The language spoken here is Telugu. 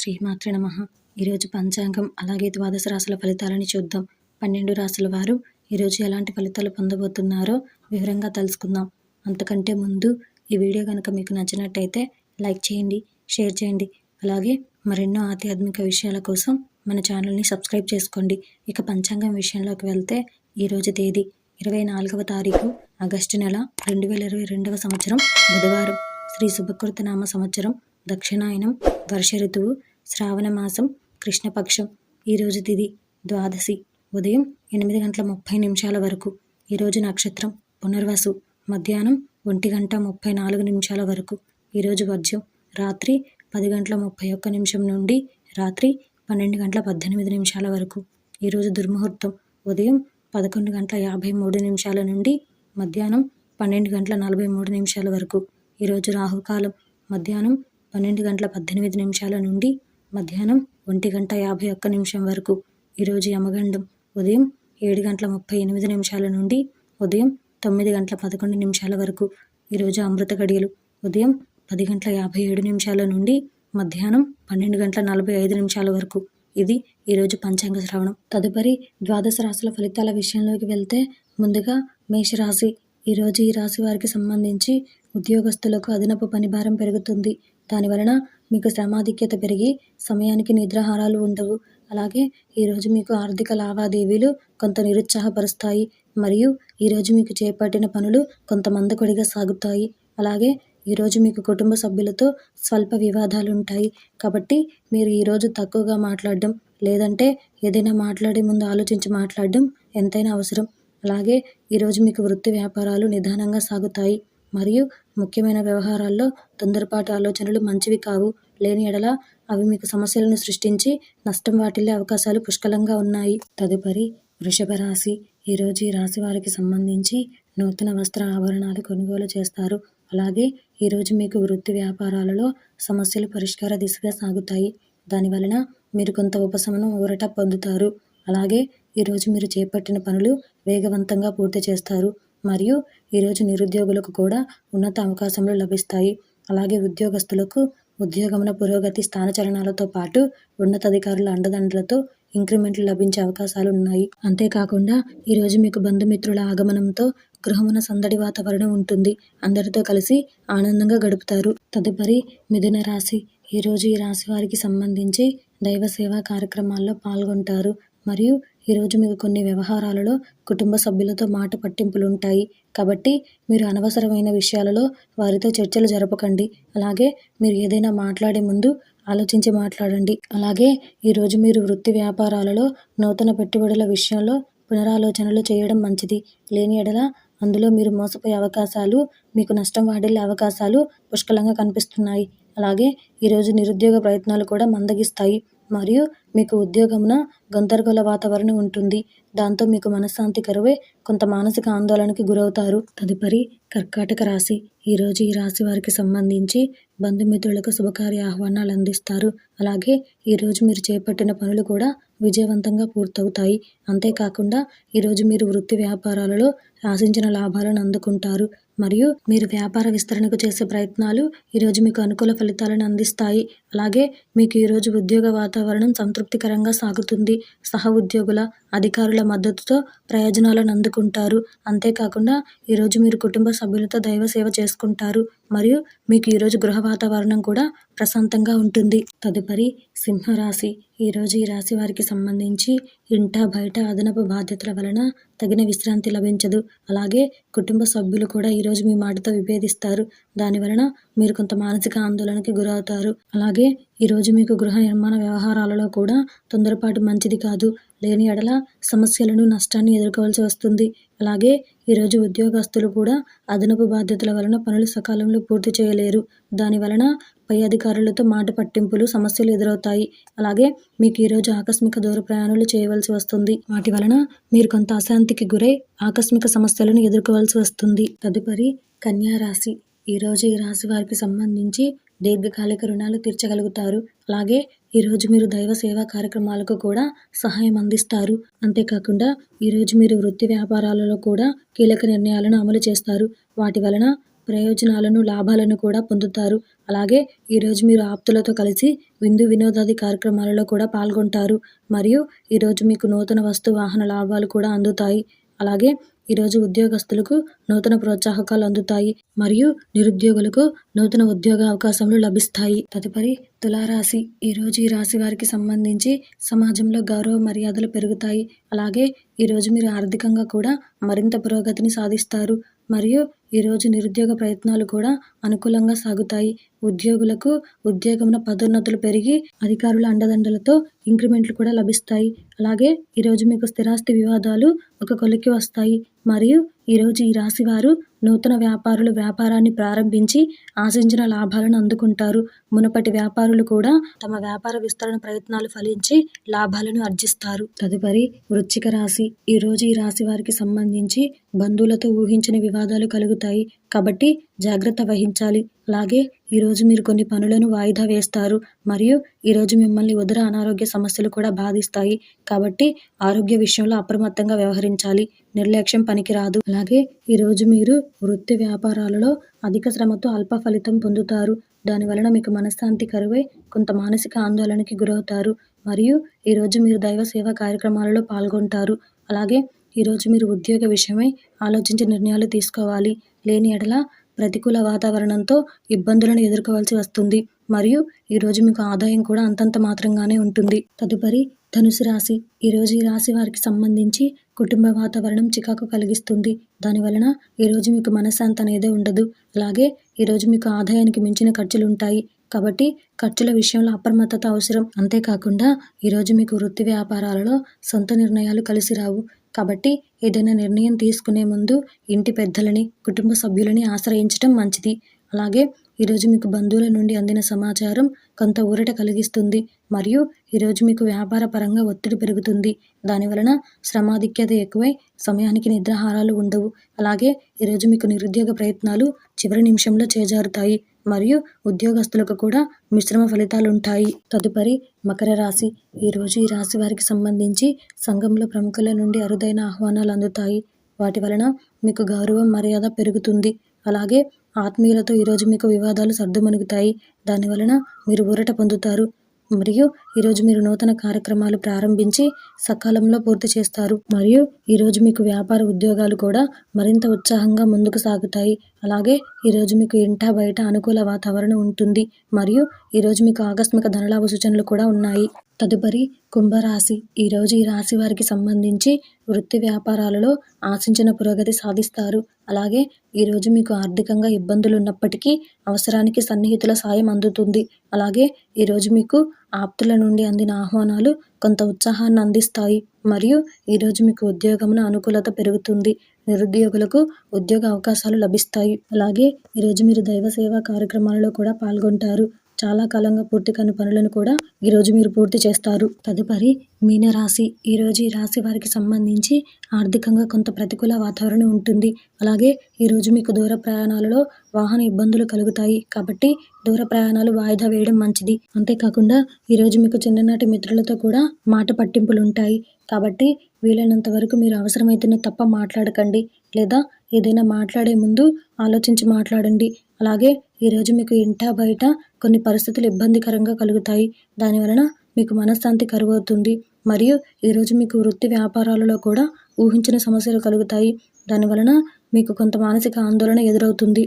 శ్రీమాత్రే నమః. ఈరోజు పంచాంగం అలాగే ద్వాదశ రాశుల ఫలితాలని చూద్దాం. 12 రాశుల వారు ఈరోజు ఎలాంటి ఫలితాలు పొందబోతున్నారో వివరంగా తెలుసుకుందాం. అంతకంటే ముందు ఈ వీడియో కనుక మీకు నచ్చినట్టయితే లైక్ చేయండి, షేర్ చేయండి. అలాగే మరెన్నో ఆధ్యాత్మిక విషయాల కోసం మన ఛానల్ని సబ్స్క్రైబ్ చేసుకోండి. ఇక పంచాంగం విషయంలోకి వెళ్తే ఈరోజు తేదీ 24వ తారీఖు ఆగస్టు నెల 2022వ సంవత్సరం బుధవారం. శ్రీ శుభకృత నామ సంవత్సరం, దక్షిణాయనం, వర్ష ఋతువు, శ్రావణ మాసం, కృష్ణపక్షం. ఈరోజు తిథి ద్వాదశి, ఉదయం 8:30 వరకు. ఈరోజు నక్షత్రం పునర్వసు, మధ్యాహ్నం 1:34 వరకు. ఈరోజు వర్జ్యం రాత్రి 10:31 నుండి రాత్రి 12:18 వరకు. ఈరోజు దుర్ముహూర్తం ఉదయం 11:53 నుండి మధ్యాహ్నం 12:43 వరకు. ఈరోజు రాహుకాలం మధ్యాహ్నం 12:18 నుండి మధ్యాహ్నం 1:51 వరకు. ఈరోజు యమగండం ఉదయం 7:38 నుండి ఉదయం 9:11 వరకు. ఈరోజు అమృత గడియలు ఉదయం 10:57 నుండి మధ్యాహ్నం 12:45 వరకు. ఇది ఈరోజు పంచాంగ శ్రవణం. తదుపరి ద్వాదశ రాశుల ఫలితాల విషయంలోకి వెళ్తే ముందుగా మేషరాశి. ఈరోజు ఈ రాశి వారికి సంబంధించి ఉద్యోగస్తులకు అదనపు పనిభారం పెరుగుతుంది. దానివలన మీకు శ్రమాధిక్యత పెరిగి సమయానికి నిద్రాహారాలు ఉండవు. అలాగే ఈరోజు మీకు ఆర్థిక లావాదేవీలు కొంత నిరుత్సాహపరుస్తాయి. మరియు ఈరోజు మీకు చేపట్టిన పనులు కొంత మందకొడిగా సాగుతాయి. అలాగే ఈరోజు మీకు కుటుంబ సభ్యులతో స్వల్ప వివాదాలు ఉంటాయి. కాబట్టి మీరు ఈరోజు తక్కువగా మాట్లాడడం, లేదంటే ఏదైనా మాట్లాడే ముందు ఆలోచించి మాట్లాడడం ఎంతైనా అవసరం. అలాగే ఈరోజు మీకు వృత్తి వ్యాపారాలు నిదానంగా సాగుతాయి. మరియు ముఖ్యమైన వ్యవహారాల్లో తొందరపాటు ఆలోచనలు మంచివి కావు. లేని ఎడల అవి మీకు సమస్యలను సృష్టించి నష్టం వాటిల్లే అవకాశాలు పుష్కలంగా ఉన్నాయి. తదుపరి వృషభ రాశి. ఈరోజు ఈ రాశి వారికి సంబంధించి నూతన వస్త్ర ఆభరణాలు కొనుగోలు చేస్తారు. అలాగే ఈరోజు మీకు వృత్తి వ్యాపారాలలో సమస్యలు పరిష్కార దిశగా సాగుతాయి. దానివలన మీరు కొంత ఉపశమనం, ఊరట పొందుతారు. అలాగే ఈరోజు మీరు చేపట్టిన పనులు వేగవంతంగా పూర్తి చేస్తారు. మరియు ఈరోజు నిరుద్యోగులకు కూడా ఉన్నత అవకాశములు లభిస్తాయి. అలాగే ఉద్యోగస్తులకు ఉద్యోగమున పురోగతి, స్థానచలనాలతో పాటు ఉన్నతాధికారుల అండదండలతో ఇంక్రిమెంట్లు లభించే అవకాశాలు ఉన్నాయి. అంతేకాకుండా ఈరోజు మీకు బంధుమిత్రుల ఆగమనంతో గృహమున సందడి వాతావరణం ఉంటుంది. అందరితో కలిసి ఆనందంగా గడుపుతారు. తదుపరి మిథున రాశి. ఈరోజు ఈ రాశి వారికి సంబంధించి దైవ సేవా కార్యక్రమాల్లో పాల్గొంటారు. మరియు ఈరోజు మీకు కొన్ని వ్యవహారాలలో కుటుంబ సభ్యులతో మాట పట్టింపులు ఉంటాయి. కాబట్టి మీరు అనవసరమైన విషయాలలో వారితో చర్చలు జరపకండి. అలాగే మీరు ఏదైనా మాట్లాడే ముందు ఆలోచించి మాట్లాడండి. అలాగే ఈరోజు మీరు వృత్తి వ్యాపారాలలో నూతన పెట్టుబడుల విషయంలో పునరాలోచనలు చేయడం మంచిది. లేని ఎడల అందులో మీరు మోసపోయే అవకాశాలు, మీకు నష్టం వాటిల్లే అవకాశాలు పుష్కలంగా కనిపిస్తున్నాయి. అలాగే ఈరోజు నిరుద్యోగ ప్రయత్నాలు కూడా మందగిస్తాయి. మరియు మీకు ఉద్యోగమున గందరగోళ వాతావరణం ఉంటుంది. దాంతో మీకు మనశ్శాంతి కరువై కొంత మానసిక ఆందోళనకి గురవుతారు. తదుపరి కర్కాటక రాశి. ఈరోజు ఈ రాశి వారికి సంబంధించి బంధుమిత్రులకు శుభకార్య ఆహ్వానాలు అందిస్తారు. అలాగే ఈరోజు మీరు చేపట్టిన పనులు కూడా విజయవంతంగా పూర్తవుతాయి. అంతేకాకుండా ఈరోజు మీరు వృత్తి వ్యాపారాలలో ఆశించిన లాభాలను అందుకుంటారు. మరియు మీరు వ్యాపార విస్తరణకు చేసే ప్రయత్నాలు ఈరోజు మీకు అనుకూల ఫలితాలను అందిస్తాయి. అలాగే మీకు ఈరోజు ఉద్యోగ వాతావరణం సంతృప్తికరంగా సాగుతుంది. సహ ఉద్యోగుల, అధికారుల మద్దతుతో ప్రయోజనాలను అందుకుంటారు. అంతేకాకుండా ఈరోజు మీరు కుటుంబ సభ్యులతో దైవ సేవ చేసుకుంటారు. మరియు మీకు ఈరోజు గృహ వాతావరణం కూడా ప్రశాంతంగా ఉంటుంది. తదుపరి సింహరాశి. ఈరోజు ఈ రాశి వారికి సంబంధించి ఇంట బయట అదనపు బాధ్యతల వలన తగిన విశ్రాంతి లభించదు. అలాగే కుటుంబ సభ్యులు కూడా ఈరోజు మీ మాటతో విభేదిస్తారు. దానివలన మీరు కొంత మానసిక ఆందోళనకి గురవుతారు. అలాగే ఈరోజు మీకు గృహ నిర్మాణ వ్యవహారాలలో కూడా తొందరపాటు మంచిది కాదు. లేని ఎడల సమస్యలను, నష్టాన్ని ఎదుర్కోవాల్సి వస్తుంది. అలాగే ఈరోజు ఉద్యోగస్తులు కూడా అదనపు బాధ్యతల వలన పనులు సకాలంలో పూర్తి చేయలేరు. దానివలన పై అధికారులతో మాట పట్టింపులు, సమస్యలు ఎదురవుతాయి. అలాగే మీకు ఈరోజు ఆకస్మిక దూర ప్రయాణాలు చేయవలసి వస్తుంది. వాటి వలన మీరు కొంత అశాంతికి గురై ఆకస్మిక సమస్యలను ఎదుర్కోవాల్సి వస్తుంది. తదుపరి కన్యా రాశి. ఈరోజు ఈ రాశి వారికి సంబంధించి దీర్ఘకాలిక రుణాలు తీర్చగలుగుతారు. అలాగే ఈరోజు మీరు దైవ సేవా కార్యక్రమాలకు కూడా సహాయం అందిస్తారు. అంతేకాకుండా ఈరోజు మీరు వృత్తి వ్యాపారాలలో కూడా కీలక నిర్ణయాలను అమలు చేస్తారు. వాటి వలన ప్రయోజనాలను, లాభాలను కూడా పొందుతారు. అలాగే ఈరోజు మీరు ఆప్తులతో కలిసి విందు వినోదాది కార్యక్రమాలలో కూడా పాల్గొంటారు. మరియు ఈరోజు మీకు నూతన వస్తు వాహన లాభాలు కూడా అందుతాయి. అలాగే ఈరోజు ఉద్యోగస్తులకు నూతన ప్రోత్సాహకాలు అందుతాయి మరియు నిరుద్యోగులకు నూతన ఉద్యోగ అవకాశములు లభిస్తాయి. తదుపరి తులారాశి. ఈరోజు ఈ రాశి వారికి సంబంధించి సమాజంలో గౌరవ మర్యాదలు పెరుగుతాయి. అలాగే ఈరోజు మీరు ఆర్థికంగా కూడా మరింత పురోగతిని సాధిస్తారు మరియు ఈరోజు నిరుద్యోగ ప్రయత్నాలు కూడా అనుకూలంగా సాగుతాయి. ఉద్యోగులకు ఉద్యోగమున పదోన్నతులు పెరిగి అధికారుల అండదండలతో ఇంక్రిమెంట్లు కూడా లభిస్తాయి. అలాగే ఈరోజు మీకు స్థిరాస్తి వివాదాలు ఒక కొలిక్కి వస్తాయి మరియు ఈరోజు ఈ రాశి వారు నూతన వ్యాపారాన్ని ప్రారంభించి ఆశించిన లాభాలను అందుకుంటారు. మునుపటి వ్యాపారులు కూడా తమ వ్యాపార విస్తరణ ప్రయత్నాలు ఫలించి లాభాలను ఆర్జిస్తారు. తదుపరి వృశ్చిక రాశి. ఈరోజు ఈ రాశి వారికి సంబంధించి బంధువులతో ఊహించని వివాదాలు కలుగుతాయి కాబట్టి జాగ్రత్త వహించాలి. అలాగే ఈరోజు మీరు కొన్ని పనులను వాయిదా వేస్తారు మరియు ఈరోజు మిమ్మల్ని ఉదర అనారోగ్య సమస్యలు కూడా బాధిస్తాయి కాబట్టి ఆరోగ్య విషయంలో అప్రమత్తంగా వ్యవహరించాలి. నిర్లక్ష్యం పనికిరాదు. అలాగే ఈరోజు మీరు వృత్తి వ్యాపారాలలో అధిక శ్రమతో అల్ప ఫలితం పొందుతారు. దానివలన మీకు మనశ్శాంతి కరువై కొంత మానసిక ఆందోళనకి గురవుతారు మరియు ఈరోజు మీరు దైవ సేవా కార్యక్రమాలలో పాల్గొంటారు. అలాగే ఈరోజు మీరు ఉద్యోగ విషయమై ఆలోచించి నిర్ణయాలు తీసుకోవాలి. లేని ఎడల ప్రతికూల వాతావరణంతో ఇబ్బందులను ఎదుర్కోవాల్సి వస్తుంది మరియు ఈరోజు మీకు ఆదాయం కూడా అంతంత మాత్రంగానే ఉంటుంది. తదుపరి ధనుసు రాశి. ఈరోజు ఈ రాశి వారికి సంబంధించి కుటుంబ వాతావరణం చికాకు కలిగిస్తుంది. దానివలన ఈరోజు మీకు మనశ్శాంతి అనేదే ఉండదు. అలాగే ఈరోజు మీకు ఆదాయానికి మించిన ఖర్చులు ఉంటాయి కాబట్టి ఖర్చుల విషయంలో అప్రమత్తత అవసరం. అంతేకాకుండా ఈరోజు మీకు వృత్తి వ్యాపారాలలో సొంత నిర్ణయాలు కలిసి రావు కాబట్టి ఏదైనా నిర్ణయం తీసుకునే ముందు ఇంటి పెద్దలని కుటుంబ సభ్యులని ఆశ్రయించడం మంచిది. అలాగే ఈరోజు మీకు బంధువుల నుండి అందిన సమాచారం కొంత ఊరట కలిగిస్తుంది మరియు ఈరోజు మీకు వ్యాపార పరంగా ఒత్తిడి పెరుగుతుంది. దానివలన శ్రమాధిక్యత ఎక్కువై సమయానికి నిద్రాహారాలు ఉండవు. అలాగే ఈరోజు మీకు నిరుద్యోగ ప్రయత్నాలు చివరి నిమిషంలో చేజారుతాయి మరియు ఉద్యోగస్తులకు కూడా మిశ్రమ ఫలితాలు ఉంటాయి. తదుపరి మకర రాశి. ఈరోజు ఈ రాశి వారికి సంబంధించి సంఘంలో ప్రముఖుల నుండి అరుదైన ఆహ్వానాలు అందుతాయి. వాటి వలన మీకు గౌరవం మర్యాద పెరుగుతుంది. అలాగే ఆత్మీయులతో ఈరోజు మీకు వివాదాలు సర్దుమణుగుతాయి. దానివలన మీరు ఊరట పొందుతారు మరియు ఈరోజు మీరు నూతన కార్యక్రమాలు ప్రారంభించి సకాలంలో పూర్తి చేస్తారు మరియు ఈరోజు మీకు వ్యాపార ఉద్యోగాలు కూడా మరింత ఉత్సాహంగా ముందుకు సాగుతాయి. అలాగే ఈరోజు మీకు ఇంటా బయట అనుకూల వాతావరణం ఉంటుంది మరియు ఈరోజు మీకు ఆకస్మిక ధనలాభ సూచనలు కూడా ఉన్నాయి. తదుపరి కుంభరాశి. ఈరోజు ఈ రాశి వారికి సంబంధించి వృత్తి వ్యాపారాలలో ఆశించిన పురోగతి సాధిస్తారు. అలాగే ఈరోజు మీకు ఆర్థికంగా ఇబ్బందులు ఉన్నప్పటికీ అవసరానికి సన్నిహితుల సాయం అందుతుంది. అలాగే ఈరోజు మీకు ఆప్తుల నుండి అందిన ఆహ్వానాలు కొంత ఉత్సాహాన్ని అందిస్తాయి మరియు ఈరోజు మీకు ఉద్యోగమున అనుకూలత పెరుగుతుంది. నిరుద్యోగులకు ఉద్యోగ అవకాశాలు లభిస్తాయి. అలాగే ఈరోజు మీరు దైవ సేవా కార్యక్రమాలలో కూడా పాల్గొంటారు. చాలా కాలంగా పూర్తి కాని పనులను కూడా ఈరోజు మీరు పూర్తి చేస్తారు. తదుపరి మీనరాశి. ఈరోజు ఈ రాశి వారికి సంబంధించి ఆర్థికంగా కొంత ప్రతికూల వాతావరణం ఉంటుంది. అలాగే ఈరోజు మీకు దూర ప్రయాణాలలో వాహన ఇబ్బందులు కలుగుతాయి కాబట్టి దూర ప్రయాణాలు వాయిదా వేయడం మంచిది. అంతేకాకుండా ఈరోజు మీకు చిన్ననాటి మిత్రులతో కూడా మాట పట్టింపులు ఉంటాయి కాబట్టి వీలైనంత వరకు మీరు అవసరమైతేనే తప్ప మాట్లాడకండి లేదా ఏదైనా మాట్లాడే ముందు ఆలోచించి మాట్లాడండి. అలాగే ఈరోజు మీకు ఇంటా బయట కొన్ని పరిస్థితులు ఇబ్బందికరంగా కలుగుతాయి. దానివలన మీకు మనశ్శాంతి కరువవుతుంది మరియు ఈరోజు మీకు వృత్తి వ్యాపారాలలో కూడా ఊహించిన సమస్యలు కలుగుతాయి. దానివలన మీకు కొంత మానసిక ఆందోళన ఎదురవుతుంది.